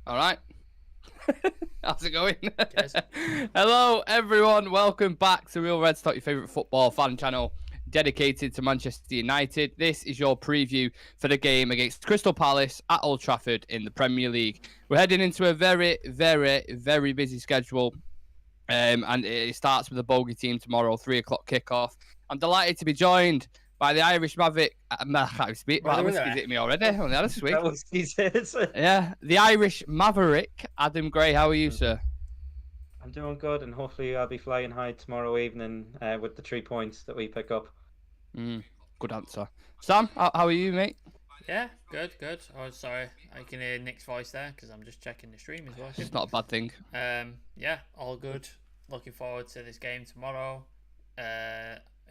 All right. How's it going? Hello, everyone. Welcome back to Real Red Stock, your favourite football fan channel dedicated to Manchester United. This is your preview for the game against Crystal Palace at Old Trafford in the Premier League. We're heading into a very, very, very busy schedule. And it starts with the bogey team tomorrow, 3 o'clock kickoff. I'm delighted to be joined by the Irish Maverick. I can't speak. Well, whiskey's hitting me already. Only had a swig. Yeah, the Irish Maverick, Adam Gray. How are you, sir? I'm doing good, and hopefully I'll be flying high tomorrow evening with the 3 points that we pick up. Good answer. Sam, how are you, mate? Yeah, good. Oh, sorry, I can hear Nick's voice there because I'm just checking the stream as well. It's not a bad thing. Yeah, all good. Looking forward to this game tomorrow.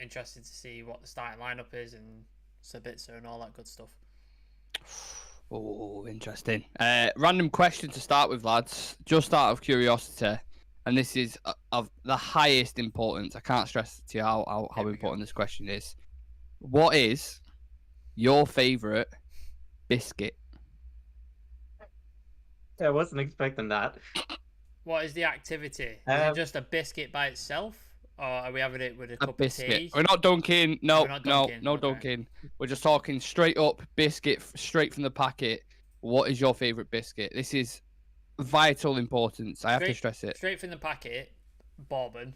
Interested to see what the starting lineup is and Sabitzer and all that good stuff. Oh, interesting. Random question to start with, lads. Just out of curiosity, and this is of the highest importance. I can't stress to you how important this question is. What is your favourite biscuit? I wasn't expecting that. What is the activity? Is it just a biscuit by itself? Or are we having it with a cup biscuit. of tea? We're not dunking. No, no Okay. dunking. We're just talking straight up biscuit, straight from the packet. What is your favourite biscuit? This is vital importance. I have to stress it. Straight from the packet, bourbon.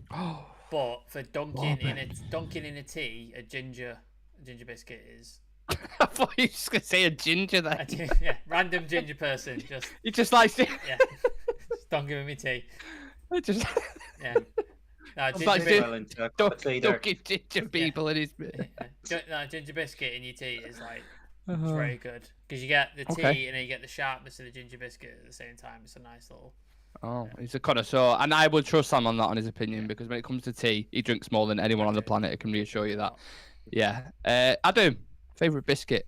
But for dunking in a tea, a ginger biscuit is. I thought you were just gonna say a ginger there. Yeah, random ginger person. You just like yeah. Just don't give me tea. Yeah. No, dunking ginger people in his. No, ginger biscuit in your tea is like it's very good because you get the tea and then you get the sharpness of the ginger biscuit at the same time. It's a nice little. Oh, he's a connoisseur, and I would trust Sam on that, on his opinion, because when it comes to tea, he drinks more than anyone on the planet. I can reassure you that. Yeah. Adam, favourite biscuit?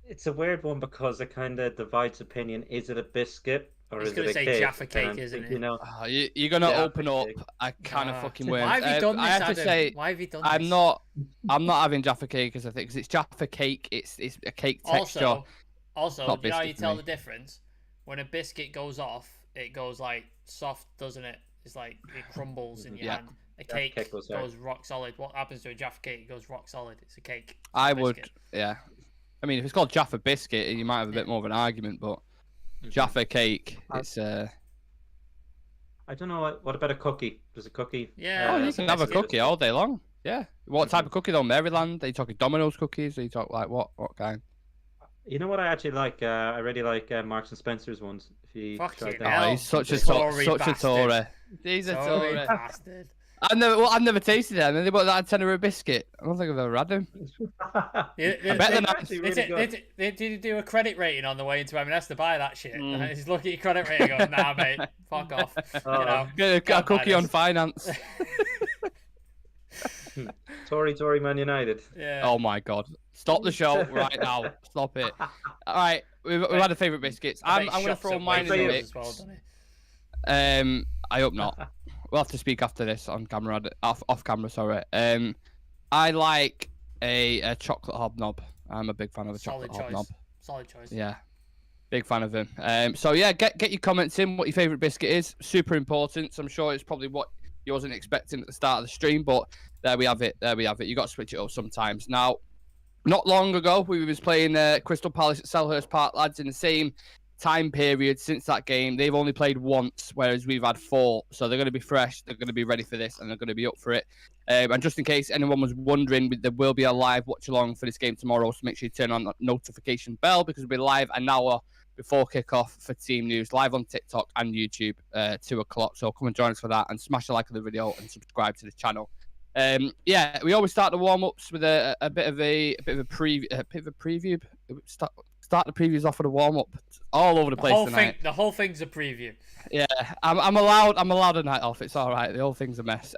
It's a weird one because it kind of divides opinion. Is it a biscuit or is it a cake? Say Jaffa cake, isn't it? You know, you're gonna open up a can of fucking worms. Why have you done this, I have Adam? to say, why have you done I'm this? not having Jaffa cake, because I think it's Jaffa cake. It's a cake texture. Also, do you know how you tell the difference? When a biscuit goes off, it goes like soft, doesn't it? It's like it crumbles in your hand. A cake goes rock solid. What happens to a Jaffa cake? It goes rock solid. It's a cake. Yeah. I mean, if it's called Jaffa biscuit, you might have a bit more of an argument, but Jaffa cake, it's I don't know. What about a cookie? Does a cookie? Yeah. you can have a cookie all day long. Yeah. What type of cookie though? Maryland? Are you talking Domino's cookies? Are you talking like what kind? You know what I actually like? I really like Marks and Spencer's ones. If you try that. Oh, he's such a Tory. He's a Tory bastard. I've never tasted it. And then they bought that tenner a biscuit. I don't think I've ever had them. I bet they're nice. Did you do a credit rating on the way into M&S to buy that shit? Just look at your credit rating and go, nah, mate, fuck off. Get a cookie on finance. Tory Man United. Yeah. Oh my God! Stop the show right now. Stop it. All right, we've had a favourite biscuits. I'm going to throw mine in the mix. I hope not. We'll have to speak after this on camera, off camera. Sorry. I like a chocolate hobnob. I'm a big fan of a chocolate hobnob. Solid choice. Yeah, big fan of them. So yeah, get your comments in. What your favourite biscuit is? Super important. So I'm sure it's probably what you wasn't expecting at the start of the stream, but there we have it. You got to switch it up sometimes. Now, not long ago, we was playing Crystal Palace at Selhurst Park, lads, in the same time period since that game. They've only played once, whereas we've had 4. So they're going to be fresh. They're going to be ready for this, and they're going to be up for it. And just in case anyone was wondering, there will be a live watch along for this game tomorrow. So make sure you turn on that notification bell, because we'll be live an hour before kickoff for team news, live on TikTok and YouTube, 2 o'clock. So come and join us for that, and smash a like on the video and subscribe to the channel. Yeah, we always start the warm-ups with a bit of a preview. Start the previews off with a warm-up. All over the place tonight. The whole thing's a preview. Yeah, I'm allowed a night off. It's all right. The whole thing's a mess.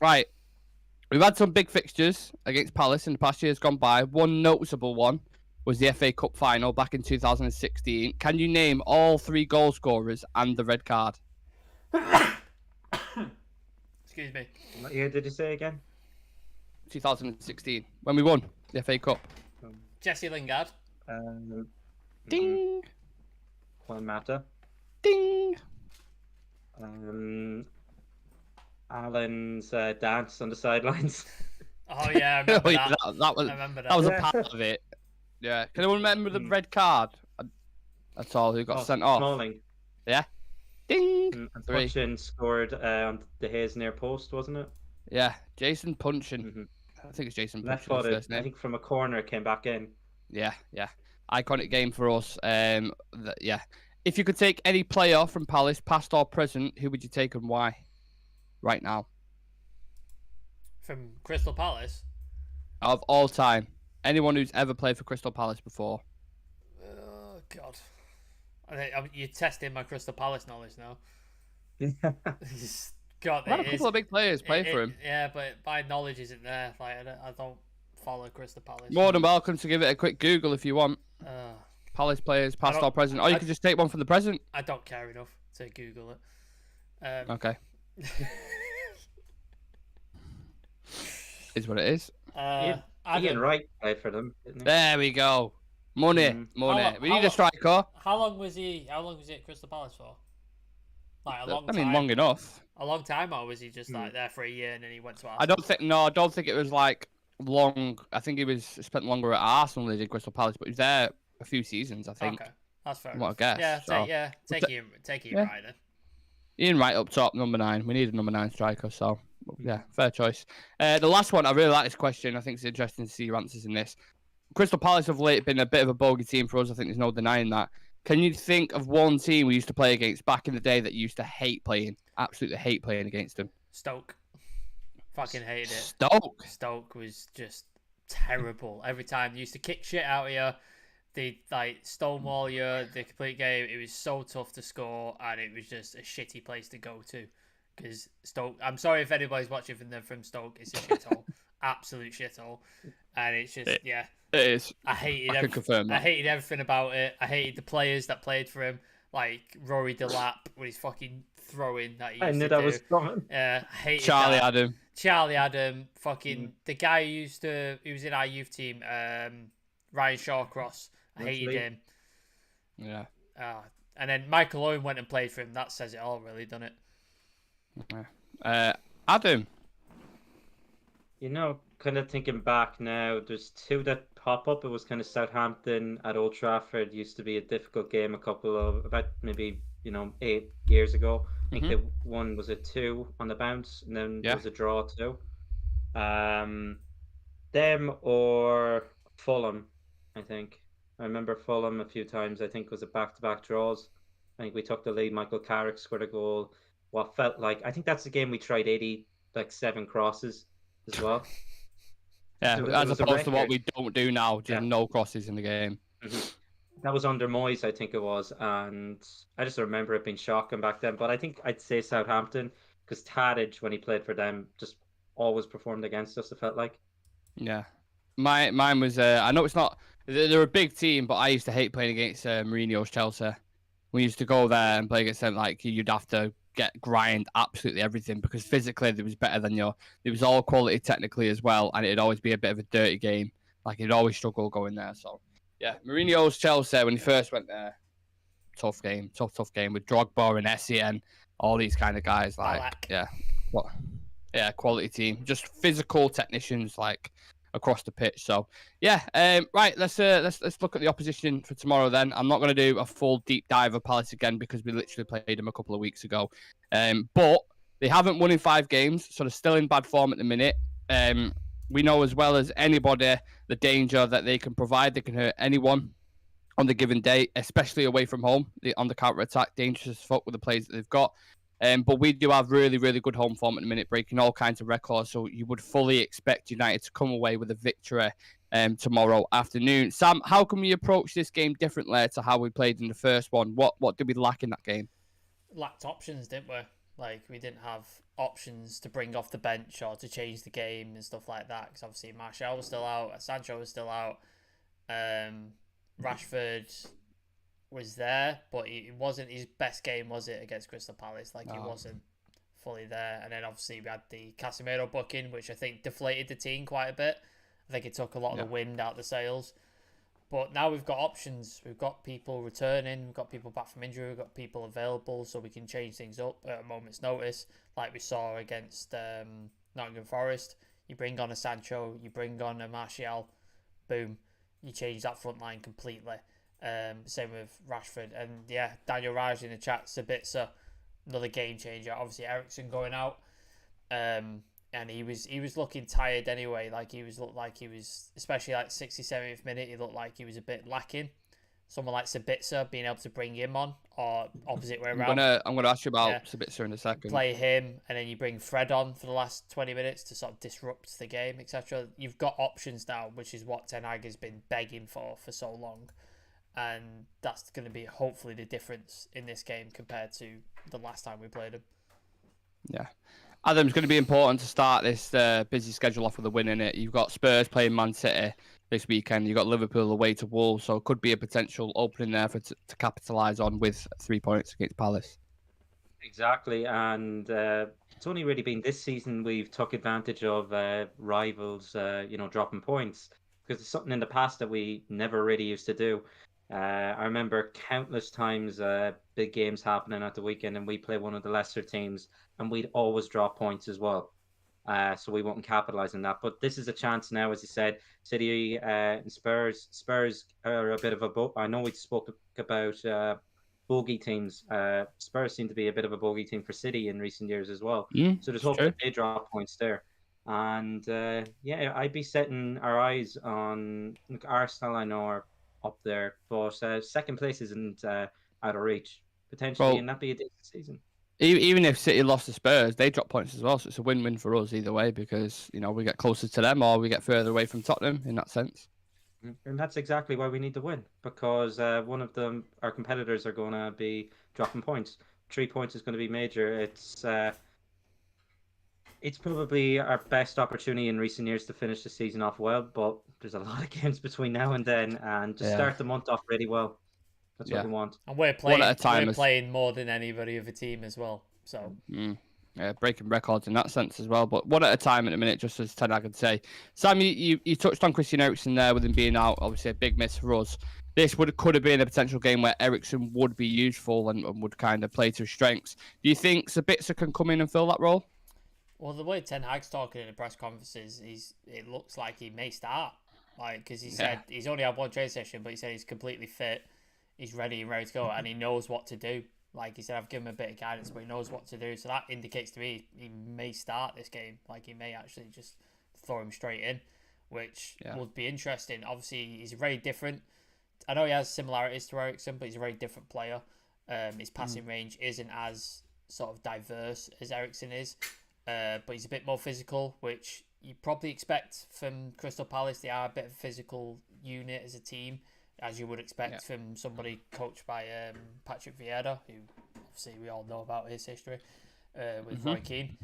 Right, we've had some big fixtures against Palace in the past years gone by. One noticeable one was the FA Cup final back in 2016. Can you name all 3 goal scorers and the red card? Excuse me. What year did you say again? 2016, when we won the FA Cup. Jesse Lingard. Ding. Juan Mata. Ding. Alan's dance on the sidelines. Oh yeah, I remember that. That I remember that was Yeah. a part of it. Yeah. Can anyone remember the red card? That's all. Who got sent off? Smalling. Yeah. Ding. And 3. Punchin scored on the Hayes near post, wasn't it? Yeah. Jason Punchin. Mm-hmm. I think it's Jason Left Punchin, his footed. first name. I think from a corner it came back in. Yeah. Iconic game for us. Yeah. If you could take any player from Palace, past or present, who would you take and why? Right now. From Crystal Palace. Of all time. Anyone who's ever played for Crystal Palace before. Oh God. You're testing my Crystal Palace knowledge now. God, Well, a couple of big players play for him. Yeah, but my knowledge isn't there. Like I don't follow Crystal Palace. More than welcome to give it a quick Google if you want. Palace players, past or present. Or you can just take one from the present. I don't care enough to Google it. Okay. Is what it is. Ian Wright played for them, didn't he? There we go. Money. We need a striker. How long was he at Crystal Palace for? Like a long time. I mean, long enough. A long time, or was he just like there for a year and then he went to Arsenal? I don't think it was like long. I think he was spent longer at Arsenal than he did Crystal Palace, but he was there a few seasons, I think. Okay, that's fair. What I guess. Take Ian Wright then. Ian Wright up top, number 9. We need a number 9 striker, so yeah, fair choice. The last one, I really like this question. I think it's interesting to see your answers in this. Crystal Palace have late been a bit of a bogey team for us. I think there's no denying that. Can you think of one team we used to play against back in the day that you used to absolutely hate playing against them? Stoke. Fucking hated it. Stoke was just terrible. Every time they used to kick shit out of you. They like stonewall you the complete game. It was so tough to score, and it was just a shitty place to go to. Because Stoke, I'm sorry if anybody's watching from Stoke, it's a shithole, absolute shithole, and it's just It is. I hated. I can confirm that. I hated everything about it. I hated the players that played for him, like Rory Delap with his fucking throwing that he used I knew to that do. was coming. I hated Charlie Adam, fucking the guy who was in our youth team, Ryan Shawcross. I hated him. Yeah. And then Michael Owen went and played for him. That says it all, really, doesn't it? Adam. You know, kind of thinking back now, there's two that pop up. It was kind of Southampton at Old Trafford. Used to be a difficult game about maybe 8 years ago. I think the one was a 2 on the bounce, and then there was a draw too. Them or Fulham, I think. I remember Fulham a few times. I think it was a back-to-back draws. I think we took the lead. Michael Carrick scored a goal. What felt like, I think that's the game we tried 7 crosses as well. Yeah, as opposed to what we don't do now, just no crosses in the game. That was under Moyes, I think it was, and I just remember it being shocking back then. But I think I'd say Southampton, because Tadic, when he played for them, just always performed against us, it felt like. Yeah. Mine was, I know it's not, they're a big team, but I used to hate playing against Mourinho's Chelsea. We used to go there and play against them, like, you'd have to grind absolutely everything, because physically they was better than you. It was all quality technically as well, and it'd always be a bit of a dirty game. Like, you'd always struggle going there, so. Yeah, Mourinho's Chelsea, when he first went there, tough game with Drogba and Essien, all these kind of guys. Like, quality team, just physical technicians, like across the pitch. So, yeah, right. Let's look at the opposition for tomorrow. Then I'm not going to do a full deep dive of Palace again because we literally played them a couple of weeks ago. But they haven't won in 5 games, so they're still in bad form at the minute. We know as well as anybody the danger that they can provide. They can hurt anyone on the given day, especially away from home. On the counter-attack, dangerous as fuck with the players that they've got. But we do have really, really good home form at the minute, breaking all kinds of records. So you would fully expect United to come away with a victory tomorrow afternoon. Sam, how can we approach this game differently to how we played in the first one? What did we lack in that game? Lacked options, didn't we? Like, we didn't have options to bring off the bench or to change the game and stuff like that. Because obviously Martial was still out, Sancho was still out, Rashford was there, but it wasn't his best game, was it, against Crystal Palace? Like, he wasn't fully there. And then obviously we had the Casemiro booking, which I think deflated the team quite a bit. I think it took a lot of the wind out of the sails. But now we've got options. We've got people returning. We've got people back from injury. We've got people available, so we can change things up at a moment's notice, like we saw against Nottingham Forest. You bring on a Sancho, you bring on a Martial, boom, you change that front line completely. Same with Rashford. And yeah, Daniel Raj in the chat, Sabitzer, another game changer. Obviously, Eriksen going out. And he was looking tired anyway. Like he looked like he was, especially like 60th, 70th minute, he looked like he was a bit lacking. Someone like Sabitzer being able to bring him on, or opposite way around. I'm gonna ask you about Sabitzer in a second. Play him, and then you bring Fred on for the last 20 minutes to sort of disrupt the game, etc. You've got options now, which is what Ten Hag has been begging for so long, and that's going to be hopefully the difference in this game compared to the last time we played him. Yeah. Adam's going to be important to start this busy schedule off with a win in it. You've got Spurs playing Man City this weekend. You've got Liverpool away to Wolves, so it could be a potential opening there to capitalise on with 3 points against Palace. Exactly, and it's only really been this season we've took advantage of rivals, dropping points, because it's something in the past that we never really used to do. I remember countless times big games happening at the weekend, and we play one of the lesser teams, and we'd always drop points as well. So we won't capitalise on that. But this is a chance now, as you said, City and Spurs. Spurs are a bit of a I know we spoke about bogey teams. Spurs seem to be a bit of a bogey team for City in recent years as well. So there's hope that they drop points there. And I'd be setting our eyes on Arsenal. I know are up there, but second place isn't out of reach potentially, and that'd be a decent season. Even if City lost to Spurs, they drop points as well, so it's a win-win for us either way, because we get closer to them or we get further away from Tottenham in that sense. And that's exactly why we need to win, because one of them, our competitors, are going to be dropping points. 3 points is going to be major. It's probably our best opportunity in recent years to finish the season off well, but there's a lot of games between now and then, and just start the month off really well. That's what we want. And we're playing more than anybody of a team as well. So breaking records in that sense as well. But one at a time at the minute, just as Ten Hag could say. Sam, you touched on Christian Eriksen there with him being out. Obviously a big miss for us. This could have been a potential game where Eriksen would be useful and would kind of play to his strengths. Do you think Sabitzer can come in and fill that role? Well, the way Ten Hag's talking in the press conferences, it looks like he may start. Because he said he's only had one training session, but he said he's completely fit. He's ready and ready to go, and he knows what to do. Like he said, I've given him a bit of guidance, but he knows what to do. So that indicates to me he may start this game. Like he may actually just throw him straight in, which would be interesting. Obviously, he's very different. I know he has similarities to Eriksen, but he's a very different player. His passing range isn't as sort of diverse as Eriksen is, but he's a bit more physical, which you probably expect from Crystal Palace. They are a bit of a physical unit as a team, as you would expect from somebody coached by Patrick Vieira, who obviously we all know about his history with Roy Keane.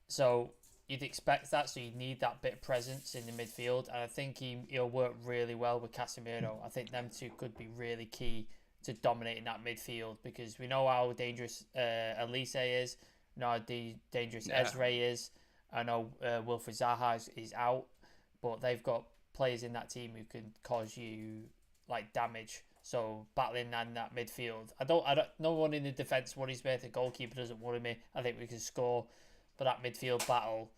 So you'd expect that, so you need that bit of presence in the midfield, and I think he'll work really well with Casemiro. I think them two could be really key to dominating that midfield, because we know how dangerous Elise is, we know how dangerous Ezra is. I know Wilfried Zaha is out, but they've got players in that team who can cause you like damage. So battling in that midfield, I don't. No one in the defense worries me. The goalkeeper doesn't worry me. I think we can score, but that midfield battle,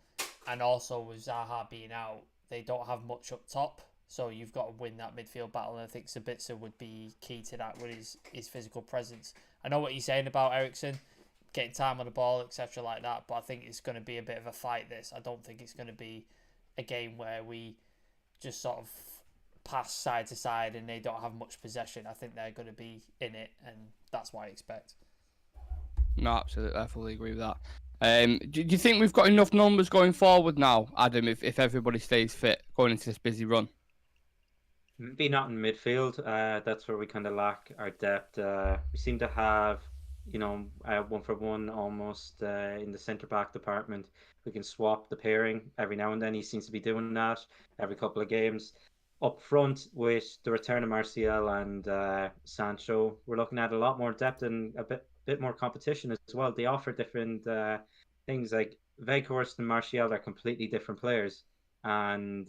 and also with Zaha being out, they don't have much up top. So you've got to win that midfield battle, and I think Sabitzer would be key to that with his physical presence. I know what you're saying about Eriksen, getting time on the ball, etc. like that, but I think it's going to be a bit of a fight, this. I don't think it's going to be a game where we just sort of pass side to side and they don't have much possession. I think they're going to be in it, and that's what I expect. No, absolutely. I fully agree with that. Do you think we've got enough numbers going forward now, Adam, if everybody stays fit going into this busy run? Maybe not in midfield. That's where we kind of lack our depth. We seem to have, one for one almost in the centre-back department. We can swap the pairing every now and then. He seems to be doing that every couple of games. Up front, with the return of Martial and Sancho, we're looking at a lot more depth and a bit more competition as well. They offer different things. Like Weghorst and Martial are completely different players, and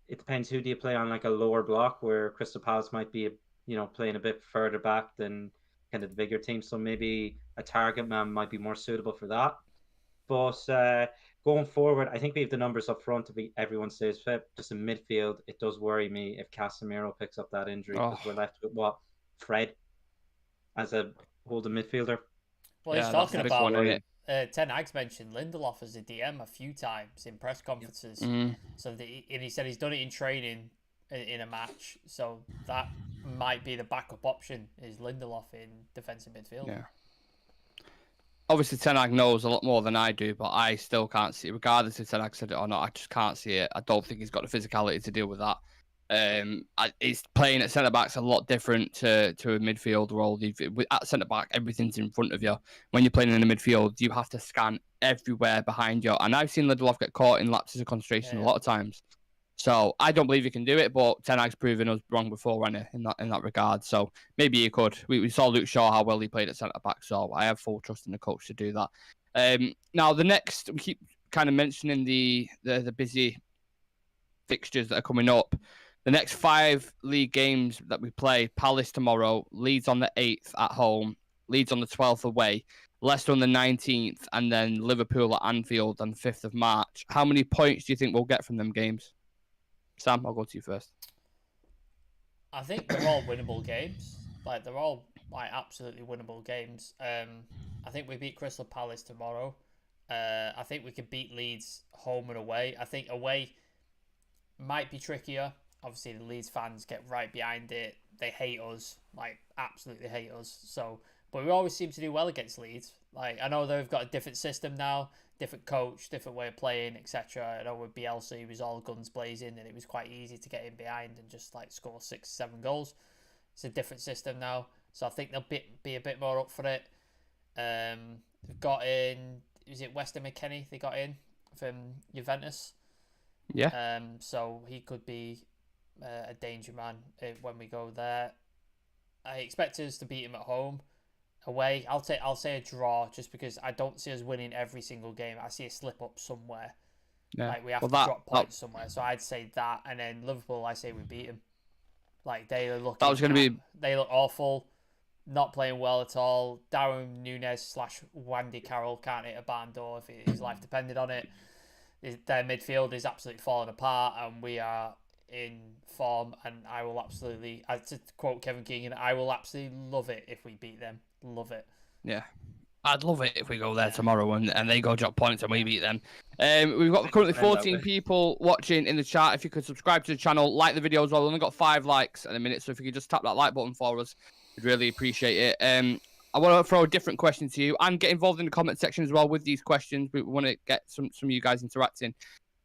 it depends who do you play on, like a lower block where Crystal Palace might be, playing a bit further back than kind of the bigger team. So maybe a target man might be more suitable for that. But going forward, I think we have the numbers up front to be everyone stays fit. Just in midfield, it does worry me if Casemiro picks up that injury because we're left with Fred as a holding midfielder. Well, he's talking about Ten Hag's mentioned Lindelof as a DM a few times in press conferences. And he said he's done it in training in a match, so that might be the backup option is Lindelof in defensive midfield. Yeah. Obviously, Ten Hag knows a lot more than I do, but I still can't see it. Regardless if Ten Hag said it or not, I just can't see it. I don't think he's got the physicality to deal with that. He's playing at centre back's a lot different to a midfield role. At centre back, everything's in front of you. When you're playing in the midfield, you have to scan everywhere behind you. And I've seen Lindelof get caught in lapses of concentration a lot of times. So I don't believe he can do it, but Ten Hag's proven us wrong before, in that regard. So maybe he could. We saw Luke Shaw how well he played at centre back, so I have full trust in the coach to do that. Now the next, we keep kind of mentioning the busy fixtures that are coming up. The next 5 league games that we play: Palace tomorrow, Leeds on the 8th at home, Leeds on the 12th away, Leicester on the 19th, and then Liverpool at Anfield on the 5th of March. How many points do you think we'll get from them games? Sam, I'll go to you first. I think they're all winnable games. They're all absolutely winnable games. I think we beat Crystal Palace tomorrow. I think we could beat Leeds home and away. I think away might be trickier. Obviously, the Leeds fans get right behind it. They hate us, absolutely hate us. So, but we always seem to do well against Leeds. I know they've got a different system now, different coach, different way of playing, etc. I know with Bielsa, he was all guns blazing, and it was quite easy to get in behind and just score 6-7 goals. It's a different system now, so I think they'll be a bit more up for it. They've got in, is it Weston McKennie they got in from Juventus? Yeah. So he could be a danger man when we go there. I expect us to beat him at home. Away, I'll say a draw, just because I don't see us winning every single game. I see a slip up somewhere. Yeah. We have to drop points somewhere. So I'd say that, and then Liverpool, I say we beat them. They look. That was going to be. They look awful, not playing well at all. Darwin Núñez / Wandy Carroll can't hit a barn door if his life depended on it. Their midfield is absolutely falling apart, and we are in form. And I will absolutely, to quote Kevin Keegan, I will absolutely love it if we beat them. Love it. Yeah. I'd love it if we go there tomorrow and they go drop points and we beat them. We've got currently 14 people watching in the chat. If you could subscribe to the channel, like the video as well. We've only got 5 likes in a minute, so if you could just tap that like button for us, we'd really appreciate it. I want to throw a different question to you and get involved in the comment section as well with these questions. We want to get some of you guys interacting.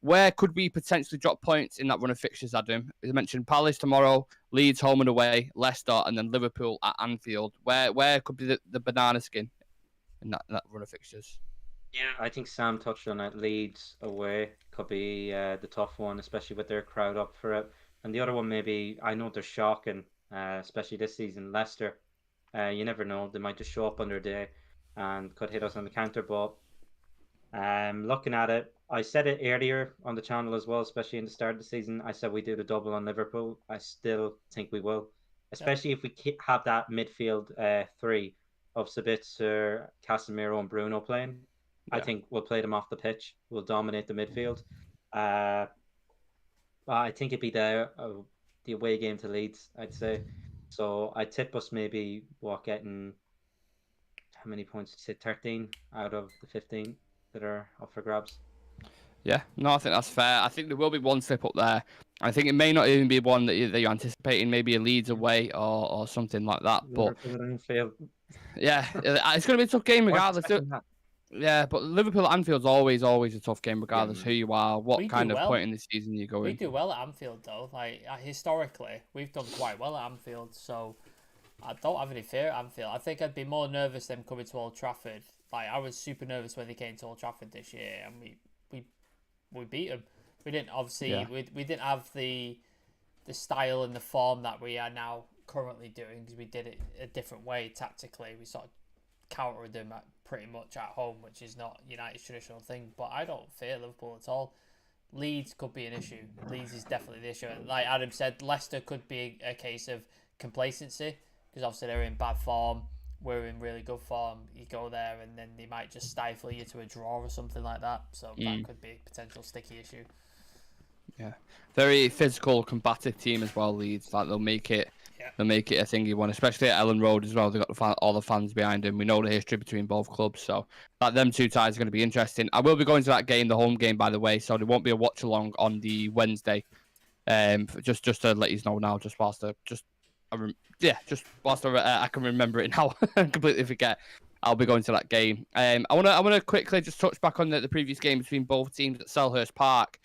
Where could we potentially drop points in that run of fixtures, Adam? As I mentioned, Palace tomorrow, Leeds home and away, Leicester, and then Liverpool at Anfield. Where could be the banana skin in that run of fixtures? Yeah, I think Sam touched on it. Leeds away could be the tough one, especially with their crowd up for it. And the other one, maybe, I know they're shocking, especially this season, Leicester. You never know, they might just show up on their day and could hit us on the counter. But looking at it, I said it earlier on the channel as well, especially in the start of the season. I said we do the double on Liverpool. I still think we will, especially if we have that midfield 3 of Sabitzer, Casemiro, and Bruno playing. Yeah. I think we'll play them off the pitch. We'll dominate the midfield. I think it'd be the away game to Leeds, I'd say. So I tip us maybe getting, how many points? Say 13 out of the 15 that are up for grabs. Yeah, no, I think that's fair. I think there will be one slip up there. I think it may not even be one that you're anticipating, maybe a Leeds away or something like that. But yeah, it's going to be a tough game regardless. Yeah, but Liverpool at Anfield's always a tough game regardless who you are, what kind of point in the season you go in. We do well at Anfield though. Historically, we've done quite well at Anfield, so I don't have any fear at Anfield. I think I'd be more nervous them coming to Old Trafford. I was super nervous when they came to Old Trafford this year, and we beat them. We didn't obviously we didn't have the style and the form that we are now currently doing, because we did it a different way tactically. We sort of countered them pretty much at home, which is not United's traditional thing. But I don't fear Liverpool at all. Leeds could be an issue. Leeds is definitely the issue. Like Adam said, Leicester could be a case of complacency because obviously they're in bad form. We're in really good form. You go there and then they might just stifle you to a draw or something like that. So that could be a potential sticky issue. Yeah, very physical, combative team as well. Leeds, like they'll make it a thing you want, especially at Ellen Road as well. They've got all the fans behind them. We know the history between both clubs, so like them two ties are going to be interesting. I will be going to that game, the home game, by the way, so there won't be a watch along on the Wednesday. Just to let you know now, just whilst I can remember it now, completely forget. I'll be going to that game. I wanna quickly just touch back on the previous game between both teams at Selhurst Park.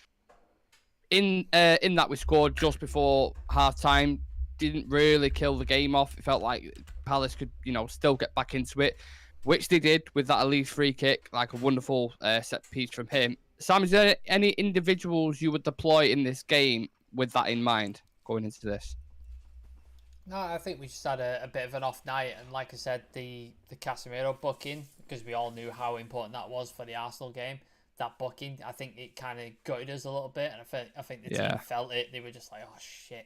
In that we scored just before half time, didn't really kill the game off. It felt like Palace could, still get back into it, which they did with that elite free kick, like a wonderful set piece from him. Sam, is there any individuals you would deploy in this game with that in mind going into this? No, I think we just had a bit of an off night, and like I said, the Casemiro booking, because we all knew how important that was for the Arsenal game. That booking, I think it kind of gutted us a little bit, and I think the team felt it. They were just like, "Oh shit,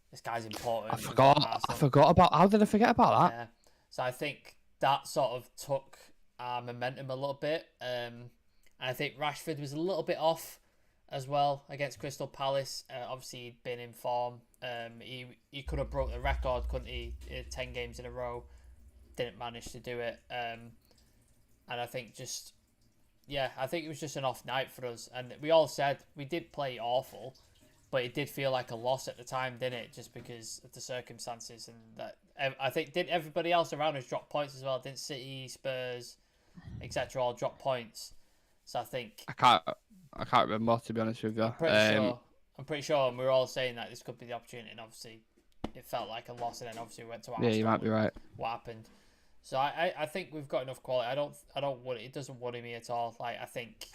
this guy's important." I forgot about. How did I forget about that? Yeah. So I think that sort of took our momentum a little bit, and I think Rashford was a little bit off as well against Crystal Palace. Obviously, he'd been in form. He could have broke the record, couldn't he? 10 games in a row, didn't manage to do it. And I think I think it was just an off night for us. And we all said we did play awful, but it did feel like a loss at the time, didn't it? Just because of the circumstances. And that I think, did everybody else around us drop points as well? Didn't City, Spurs, etc. all drop points? So I think I can't remember, to be honest with you. I'm pretty sure, and we were all saying that this could be the opportunity, and obviously it felt like a loss, and then obviously we went to Arsenal. Yeah, you might be right. What happened? So I think we've got enough quality. I don't worry. It doesn't worry me at all. Like, I think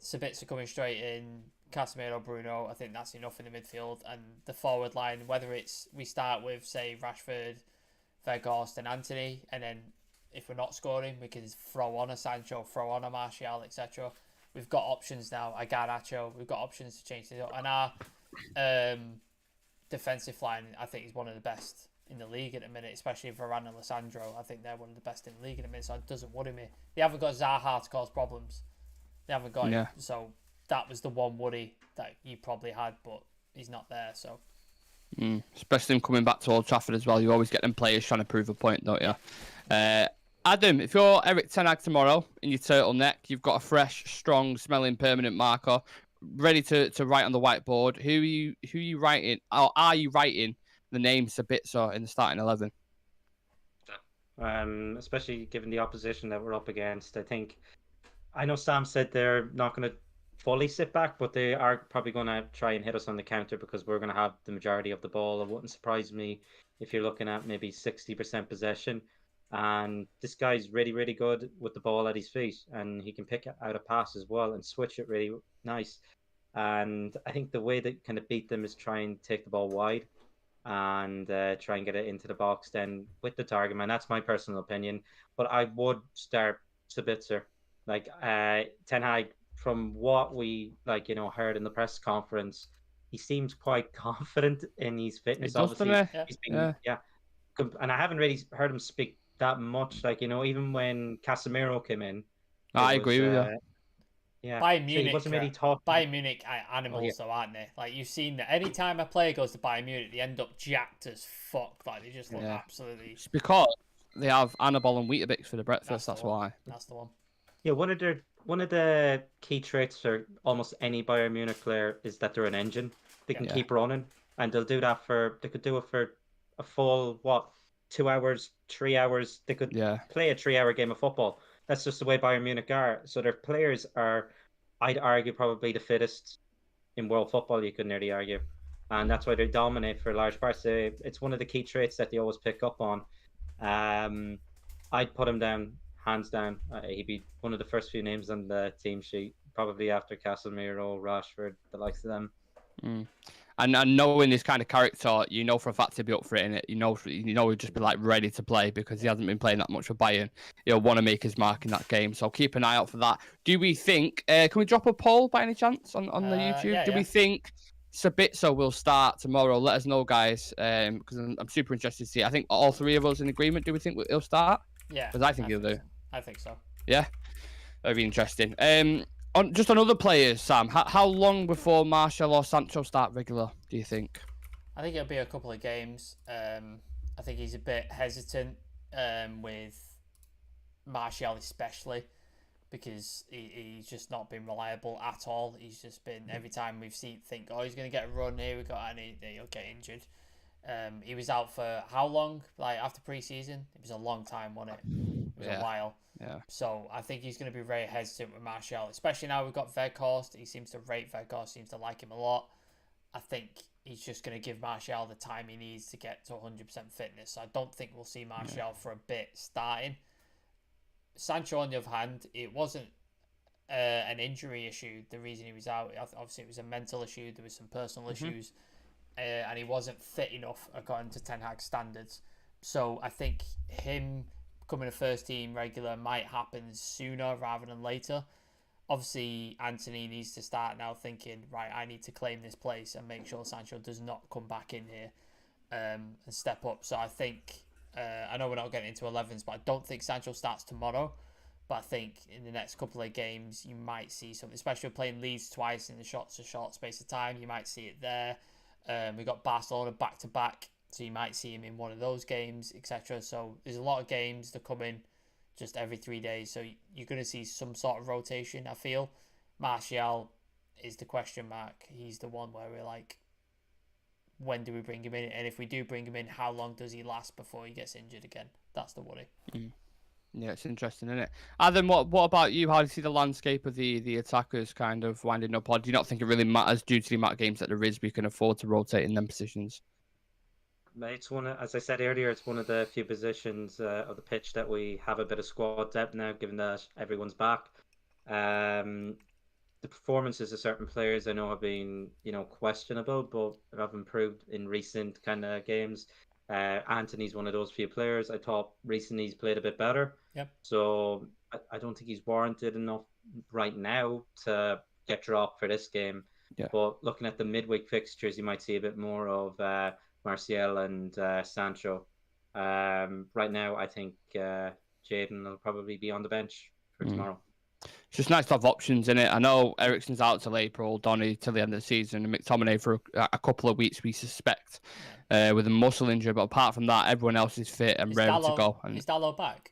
Sabitzer coming straight in, Casemiro, Bruno. I think that's enough in the midfield, and the forward line. Whether it's we start with say Rashford, Weghorst, and Anthony, and then if we're not scoring, we can throw on a Sancho, throw on a Martial, etc. We've got options now. Garnacho. We've got options to change it up, and our defensive line, I think, is one of the best in the league at the minute, especially Varane and Lissandro. I think they're one of the best in the league at the minute, so it doesn't worry me. They haven't got Zaha to cause problems. They haven't got him. So that was the one worry that you probably had, but he's not there. So especially him coming back to Old Trafford as well. You always get them players trying to prove a point, don't you? Adam, if you're Eric Ten Hag tomorrow in your turtleneck, you've got a fresh, strong, smelling permanent marker ready to write on the whiteboard. Who are you writing? Or are you writing the name Sabitzer in the starting 11? Especially given the opposition that we're up against. I know Sam said they're not going to fully sit back, but they are probably going to try and hit us on the counter because we're going to have the majority of the ball. It wouldn't surprise me if you're looking at maybe 60% possession. And this guy's really, really good with the ball at his feet, and he can pick out a pass as well and switch it really nice. And I think the way that kind of beat them is try and take the ball wide and try and get it into the box then with the target man. That's my personal opinion, but I would start Sabitzer. Like Ten Hag, from what we heard in the press conference, he seems quite confident in his fitness. Obviously, he's been and I haven't really heard him speak that much. Even when Casemiro came in, I agree with you. Yeah, Bayern Munich wasn't really talking. Bayern Munich are animals, though, aren't they? Like, you've seen that anytime a player goes to Bayern Munich, they end up jacked as fuck. Like, they just look absolutely. It's because they have Annabelle and Weetabix for the breakfast. That's why. That's the one. Yeah, one of the key traits for almost any Bayern Munich player is that they're an engine. They can keep running, and they'll do that they could do it for a full 2 hours, 3 hours. They could play a 3-hour game of football. That's just the way Bayern Munich are. So their players are, I'd argue, probably the fittest in world football, you could nearly argue. And that's why they dominate for large parts. It's one of the key traits that they always pick up on. I'd put him down, hands down. He'd be one of the first few names on the team sheet, probably after Casemiro, Rashford, the likes of them. And knowing this kind of character, you know for a fact he'll be up for it, innit? You know he'll just be like ready to play because he hasn't been playing that much for Bayern. He'll want to make his mark in that game, so keep an eye out for that. Do we think? Can we drop a poll by any chance on the YouTube? Yeah, Do we think Sabitzer will start tomorrow? Let us know, guys, because I'm super interested to see. I think all three of us in agreement. Do we think he'll start? Yeah, because I think he'll do. I think so. Yeah, that'd be interesting. Just on other players, Sam, how long before Martial or Sancho start regular, do you think? I think it'll be a couple of games. I think he's a bit hesitant with Martial especially because he's just not been reliable at all. He's just been, every time we've think, oh, he's going to get a run here, and he'll get injured. He was out for how long? Like after pre-season? It was a long time, wasn't it? It was a while. Yeah. So I think he's going to be very hesitant with Martial, especially now we've got Weghorst. He seems to rate Weghorst, seems to like him a lot. I think he's just going to give Martial the time he needs to get to 100% fitness. So I don't think we'll see Martial for a bit starting. Sancho, on the other hand, it wasn't an injury issue. The reason he was out, obviously, it was a mental issue. There was some personal issues, and he wasn't fit enough according to Ten Hag's standards. So I think him becoming a first team regular might happen sooner rather than later. Obviously, Anthony needs to start now thinking, right, I need to claim this place and make sure Sancho does not come back in here and step up. So I think, I know we're not getting into 11s, but I don't think Sancho starts tomorrow. But I think in the next couple of games, you might see something, especially playing Leeds twice in the short space of time. You might see it there. We've got Barcelona back-to-back, so you might see him in one of those games, etc. So there's a lot of games that come in just every 3 days, so you're going to see some sort of rotation, I feel. Martial is the question mark. He's the one where we're like, when do we bring him in? And if we do bring him in, how long does he last before he gets injured again? That's the worry. Yeah, it's interesting, isn't it? Adam, what about you? How do you see the landscape of the attackers kind of winding up? Or do you not think it really matters due to the amount of games that there is? We can afford to rotate in them positions. It's as I said earlier, it's one of the few positions of the pitch that we have a bit of squad depth now, given that everyone's back. The performances of certain players I know have been, questionable, but have improved in recent kind of games. Anthony's one of those few players. I thought recently he's played a bit better. Yep. So I don't think he's warranted enough right now to get dropped for this game. Yeah. But looking at the midweek fixtures, you might see a bit more of Martial and Sancho. Right now, I think Jadon will probably be on the bench for tomorrow. It's just nice to have options in it. I know Eriksen's out till April, Donny till the end of the season, and McTominay for a couple of weeks, we suspect, with a muscle injury. But apart from that, everyone else is fit and ready to go. And is Dalot back?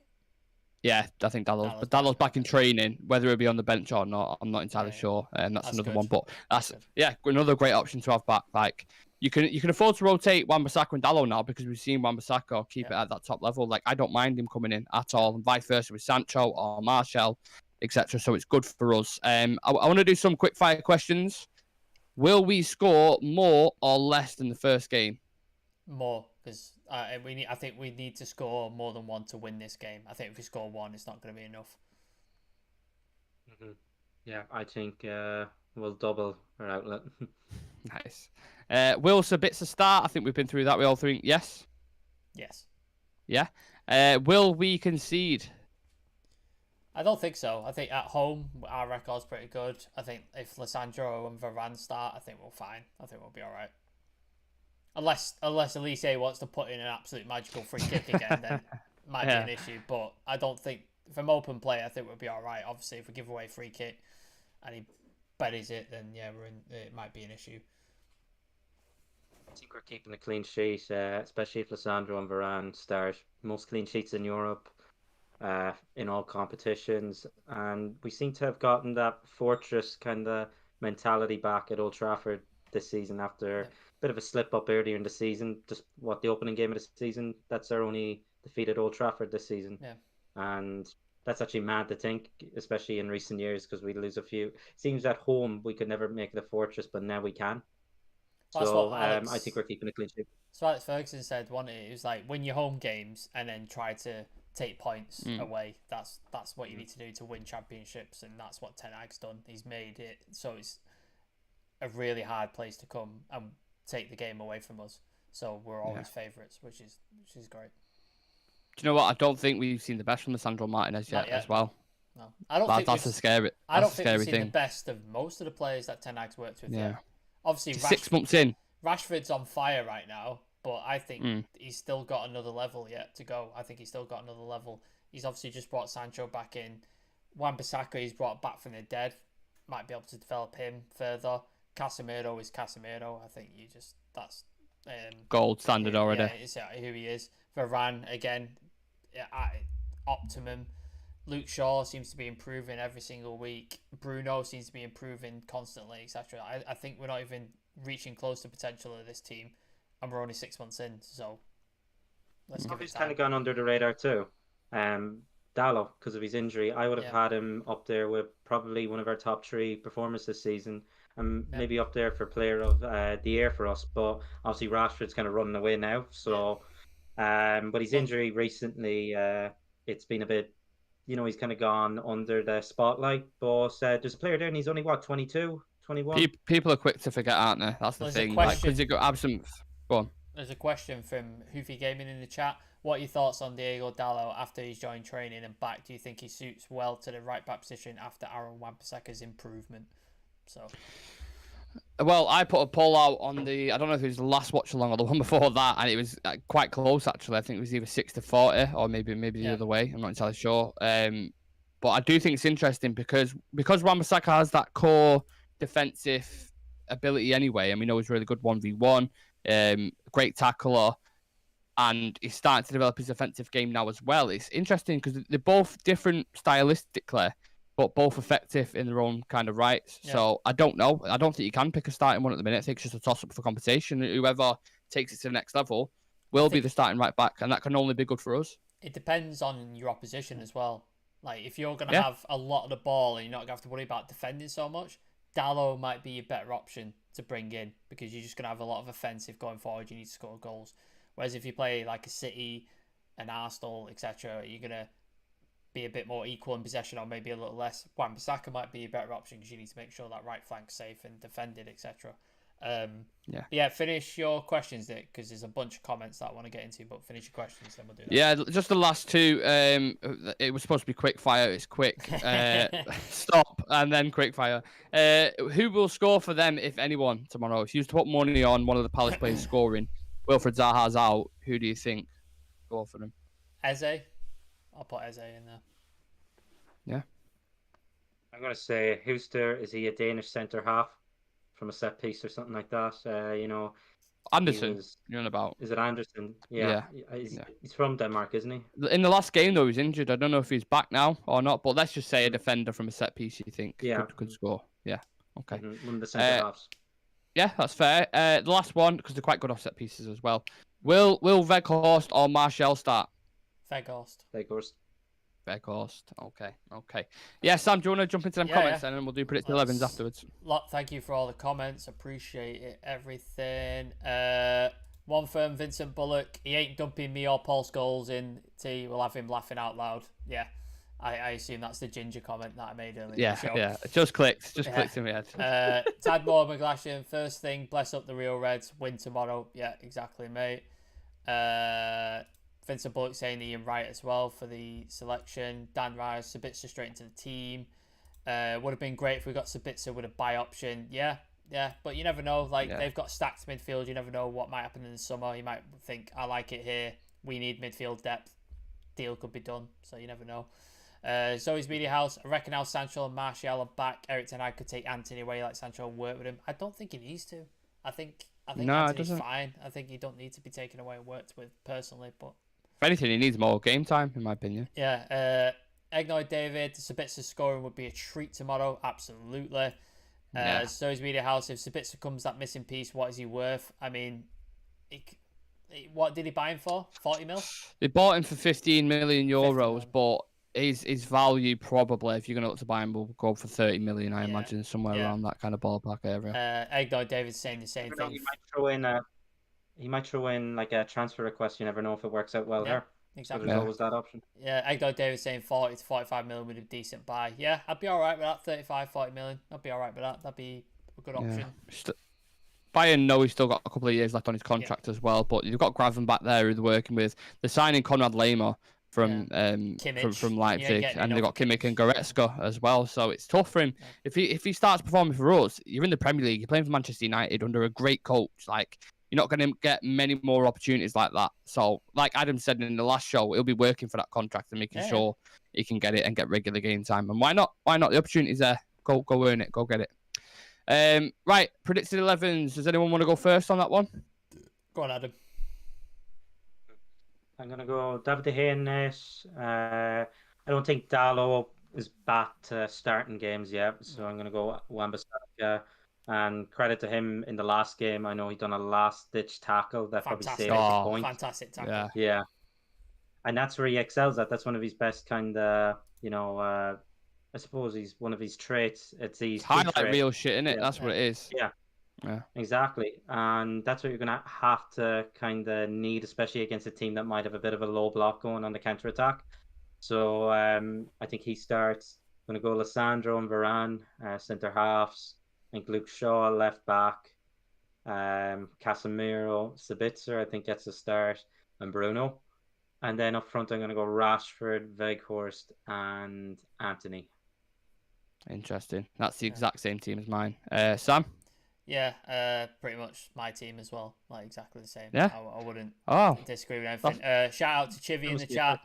Yeah, I think Dalot's back in training. Whether he'll be on the bench or not, I'm not entirely sure. And that's another one. But that's another great option to have back. Like you can afford to rotate Wan-Bissaka and Dalot now because we've seen Wan-Bissaka keep it at that top level. Like I don't mind him coming in at all, and vice versa with Sancho or Martial, etc. So it's good for us. I want to do some quick fire questions. Will we score more or less than the first game? More, because I think we need to score more than one to win this game. I think if we score one, it's not going to be enough. Yeah, I think we'll double our outlet. Nice. Will Sabitzer start? I think we've been through that. We all think yes. Yes. Yeah. Will we concede? I don't think so. I think at home our record's pretty good. I think if Lissandro and Varane start, I think we're fine. I think we'll be all right. Unless Elise wants to put in an absolute magical free kick again, then it might be an issue. But I don't think, from open play, I think we'll be all right. Obviously, if we give away a free kick and he buries it, then yeah, it might be an issue. I think we're keeping a clean sheet, especially if Lissandro and Varane start. Most clean sheets in Europe, in all competitions. And we seem to have gotten that fortress kind of mentality back at Old Trafford this season after bit of a slip up earlier in the season. Just the opening game of the season, that's our only defeat at Old Trafford this season. Yeah. And that's actually mad to think, especially in recent years, because we lose a few. Seems at home we could never make it a fortress, but now we can. So I think we're keeping a clean sheet. So Alex Ferguson said it was like win your home games and then try to take points away. That's what you need to do to win championships, and that's what Ten Hag's done. He's made it so a really hard place to come and take the game away from us. So we're always favourites, which is great. Do you know what? I don't think we've seen the best from the Sandro Martinez yet as well. No, I don't think that's a scary. I don't think we've seen the best of most of the players that Ten Hag's worked with. Yeah, obviously 6 months in. Rashford's on fire right now, but I think he's still got another level yet to go. I think he's still got another level. He's obviously just brought Sancho back in. Wan-Bissaka he's brought back from the dead. Might be able to develop him further. Casemiro is Casemiro. I think that's gold standard already. Yeah, it's who he is. Varane again, optimum. Luke Shaw seems to be improving every single week. Bruno seems to be improving constantly, etc. I think we're not even reaching close to potential of this team, and we're only 6 months in. So let's give it time. He's kind of gone under the radar too. Dalot, because of his injury, I would have had him up there with probably one of our top 3 performers this season, and maybe up there for player of the year for us. But obviously Rashford's kind of running away now. So, but his injury recently, it's been a bit, he's kind of gone under the spotlight. But there's a player there, and he's only 22, 21. People are quick to forget, aren't they? That's the thing. Because you got absent. Go on. There's a question from Hoofy Gaming in the chat. What are your thoughts on Diego Dalot after he's joined training and back? Do you think he suits well to the right back position after Aaron Wan-Bissaka's improvement? Well, I put a poll out on I don't know if it was the last watch along or the one before that, and it was quite close actually. I think it was either 60-40 or maybe the other way. I'm not entirely sure. But I do think it's interesting because Wan-Bissaka has that core defensive ability anyway, and we know he's really good 1v1, great tackler, and he's starting to develop his offensive game now as well. It's interesting because they're both different stylistically, but both effective in their own kind of rights. Yeah. So I don't know. I don't think you can pick a starting one at the minute. I think it's just a toss-up for competition. Whoever takes it to the next level will be the starting right back, and that can only be good for us. It depends on your opposition as well. Like, if you're going to have a lot of the ball and you're not going to have to worry about defending so much, Dalot might be a better option to bring in because you're just going to have a lot of offensive going forward. You need to score goals. Whereas if you play like a City, an Arsenal, etc., you're going to be a bit more equal in possession or maybe a little less. Wan-Bissaka might be a better option because you need to make sure that right flank's safe and defended, etc. Finish your questions, Dick, because there's a bunch of comments that I want to get into, but finish your questions, then we'll do that. Yeah, just the last two. It was supposed to be quick fire. It's quick. Stop and then quick fire. Who will score for them, if anyone, tomorrow? If you used to put money on one of the Palace players scoring, Wilfred Zaha's out, who do you think go for them? Eze. I'll put Eze in there. Yeah. I'm going to say, who's there? Is he a Danish centre half from a set piece or something like that? Anderson, you're on about. Is it Anderson? Yeah. He's from Denmark, isn't he? In the last game, though, he was injured. I don't know if he's back now or not, but let's just say a defender from a set piece you think could score. Yeah. Okay. One of the centre halves. Yeah, that's fair. The last one, because they're quite good off set pieces as well. Will Weghorst or Martial start? Weghorst. Okay. Yeah, Sam, do you want to jump into them comments and then we'll do predict 11s afterwards? Thank you for all the comments. Appreciate it. Everything. One firm, Vincent Bullock. He ain't dumping me or Paul Scholes in tea. We'll have him laughing out loud. Yeah. I assume that's the ginger comment that I made earlier. Yeah. It just clicked. Clicked in my head. Tadmore McGlashan. First thing, bless up the Real Reds. Win tomorrow. Yeah, exactly, mate. Vincent Bullock saying Ian Wright as well for the selection. Dan Rice, Sabitzer straight into the team. Would have been great if we got Sabitzer with a buy option. Yeah, but you never know. They've got stacked midfield. You never know what might happen in the summer. You might think, I like it here. We need midfield depth. Deal could be done. So you never know. Zoe's Media House. I reckon how Sancho and Martial are back. Eric Ten Hag could take Anthony away like Sancho and work with him. I don't think he needs to. I think Anthony's fine. I think he don't need to be taken away and worked with personally. But if anything, he needs more game time, in my opinion. Yeah. Eggnog David. Sabitzer scoring would be a treat tomorrow. Absolutely. Zoe's Media House. If Sabitzer comes that missing piece, what is he worth? I mean, what did he buy him for? 40 mil? They bought him for 15 million euros, but his value probably, if you're going to look to buy him, will go for 30 million, I imagine, somewhere around that kind of ballpark area. Eggnog David's saying the same thing. He might throw in like a transfer request. You never know if it works out well there. Exactly. So there's always that option. Yeah, Eggnog David's saying 40 to 45 million with a decent buy. Yeah, I'd be all right with that. 35, 40 million. I'd be all right with that. That'd be a good option. Bayern know he's still got a couple of years left on his contract as well, but you've got Graven back there who they're working with. They're signing Konrad Laimer from Leipzig, and they've got Kimmich and Goretzka as well. So it's tough for him. Yeah. If he starts performing for us, you're in the Premier League. You're playing for Manchester United under a great coach. Like, you're not going to get many more opportunities like that. So, like Adam said in the last show, he'll be working for that contract and making sure he can get it and get regular game time. And why not? Why not? The opportunity's there. Go earn it. Go get it. Right, predicted 11s. Does anyone want to go first on that one? Go on, Adam. I'm going to go David De Gea in this. I don't think Dalot is back to starting games yet, so I'm going to go Wan-Bissaka. And credit to him in the last game. I know he done a last-ditch tackle that probably saved the point. Fantastic tackle. Yeah. And that's where he excels at. That's one of his best kind of, I suppose he's one of his traits. It's highlight real shit, innit? That's what it is. Yeah, exactly. And that's what you're going to have to kind of need, especially against a team that might have a bit of a low block going on the counter-attack. So I think he starts. I'm going to go Lissandro and Varane, centre-halves. I think Luke Shaw, left back. Casemiro, Sabitzer, I think gets a start. And Bruno. And then up front, I'm going to go Rashford, Weghorst, and Anthony. Interesting. That's the exact same team as mine. Sam? Yeah, pretty much my team as well. Like, exactly the same. Yeah? I wouldn't disagree with anything. Shout out to Chivy in the chat.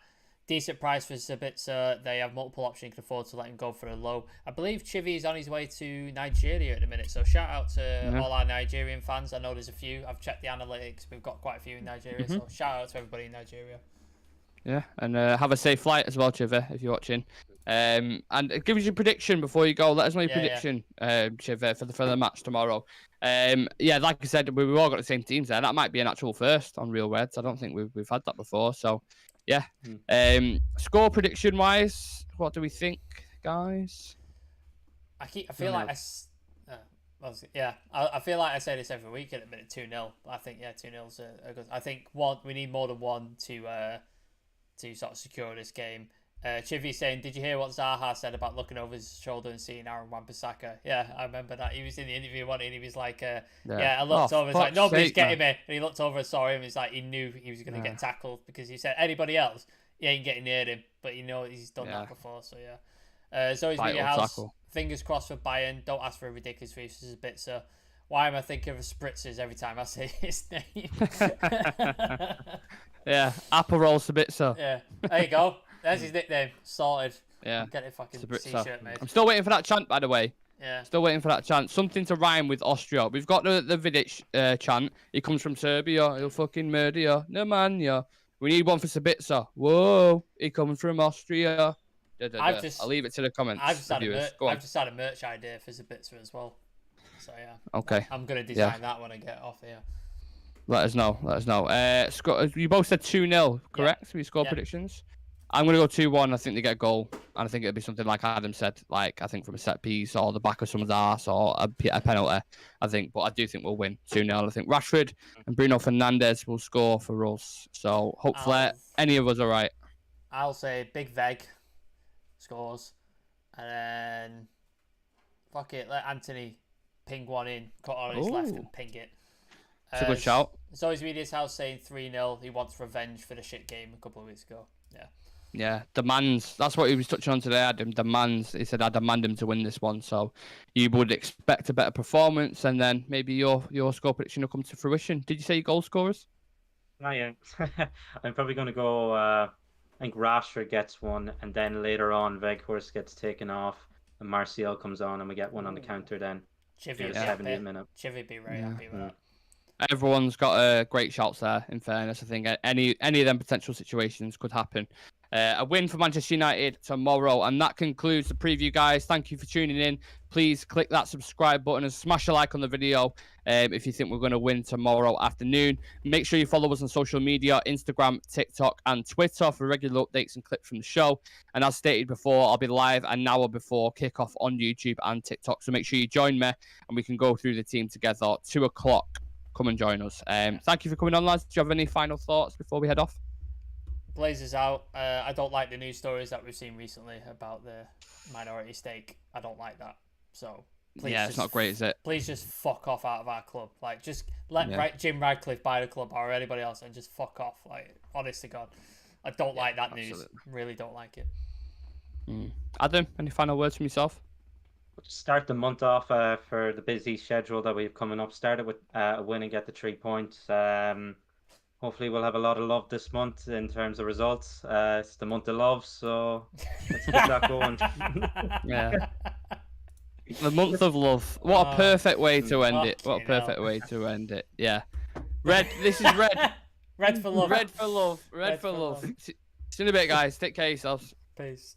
Decent price for Sabitzer. They have multiple options. You can afford to let him go for a low. I believe Chivy is on his way to Nigeria at the minute. So shout out to all our Nigerian fans. I know there's a few. I've checked the analytics. We've got quite a few in Nigeria. So shout out to everybody in Nigeria. Yeah, and have a safe flight as well, Chivy, if you're watching. And give us your prediction before you go. Let us know your prediction, Chivy, for the match tomorrow. Like I said, we've all got the same teams there. That might be an actual first on Real Reds. I don't think we've had that before. So, yeah. Score prediction wise, what do we think, guys? I feel like I feel like I say this every week at a minute. 2-0. I think 2-0's a good. I think we need more than one to sort of secure this game. Chivy saying, did you hear what Zaha said about looking over his shoulder and seeing Aaron Wan-Bissaka? Yeah, I remember that. He was in the interview and he was like, I looked over, it's like, nobody's getting me. And he looked over and saw him, he's like, he knew he was going to get tackled because he said, anybody else, he ain't getting near him. But he's done that before, so Zoe's Media House, fingers crossed for Bayern. Don't ask for a ridiculous fee, this is a bit, so why am I thinking of Spritzers every time I say his name? Aperol Sabitzer. Yeah, there you go. There's his nickname. Sorted. Yeah. Get a fucking t-shirt made. I'm still waiting for that chant, by the way. Yeah. Still waiting for that chant. Something to rhyme with Austria. We've got the Vidic chant. He comes from Serbia. He'll fucking murder you. No man, yeah. We need one for Sabitzer. Whoa. He comes from Austria. I'll leave it to the comments. I've just had a merch idea for Sabitzer as well. So, yeah. Okay. I'm going to design that when I get off here. Let us know. You both said 2-0, correct? Yeah. We score predictions. I'm going to go 2-1. I think they get a goal. And I think it'll be something like Adam said, like I think from a set piece or the back of someone's arse or a penalty. But I do think we'll win 2-0. I think Rashford and Bruno Fernandes will score for us. So hopefully any of us are right. I'll say Big Veg scores. And then let Anthony ping one in, cut on his left and ping it. It's a good shout. Zoe's Media's House saying 3-0. He wants revenge for the shit game a couple of weeks ago. Yeah, demands. That's what he was touching on today, Adam. Demands. He said, I demand him to win this one. So you would expect a better performance, and then maybe your score prediction will come to fruition. Did you say your goal scorers? Oh, yeah. I'm probably going to go, I think Rashford gets one, and then later on, Weghorst gets taken off, and Martial comes on, and we get one on the counter then. Chivy 70th minute. Chivy be very happy with that. Everyone's got great shouts there, in fairness. I think any of them potential situations could happen. A win for Manchester United tomorrow. And that concludes the preview, guys. Thank you for tuning in. Please click that subscribe button and smash a like on the video if you think we're going to win tomorrow afternoon. Make sure you follow us on social media, Instagram, TikTok, and Twitter for regular updates and clips from the show. And as stated before, I'll be live an hour before kickoff on YouTube and TikTok. So make sure you join me and we can go through the team together. 2 o'clock. Come and join us. Thank you for coming on, lads. Do you have any final thoughts before we head off? Blazers out. I don't like the news stories that we've seen recently about the minority stake. I don't like that. So yeah, it's not great, is it? Please just fuck off out of our club. Like, just let Jim Radcliffe buy the club or anybody else and just fuck off. Like, honest to God. I don't like that news. Really don't like it. Adam, any final words from yourself? Start the month off for the busy schedule that we have coming up. Started with a win and get the 3 points. Hopefully we'll have a lot of love this month in terms of results. It's the month of love, so let's get that going. Yeah. The month of love. What a perfect way to end it. What a perfect way to end it. Yeah. Red. This is red. Red for love. Red for love. Red for love. See you in a bit, guys. Take care of yourselves. Peace.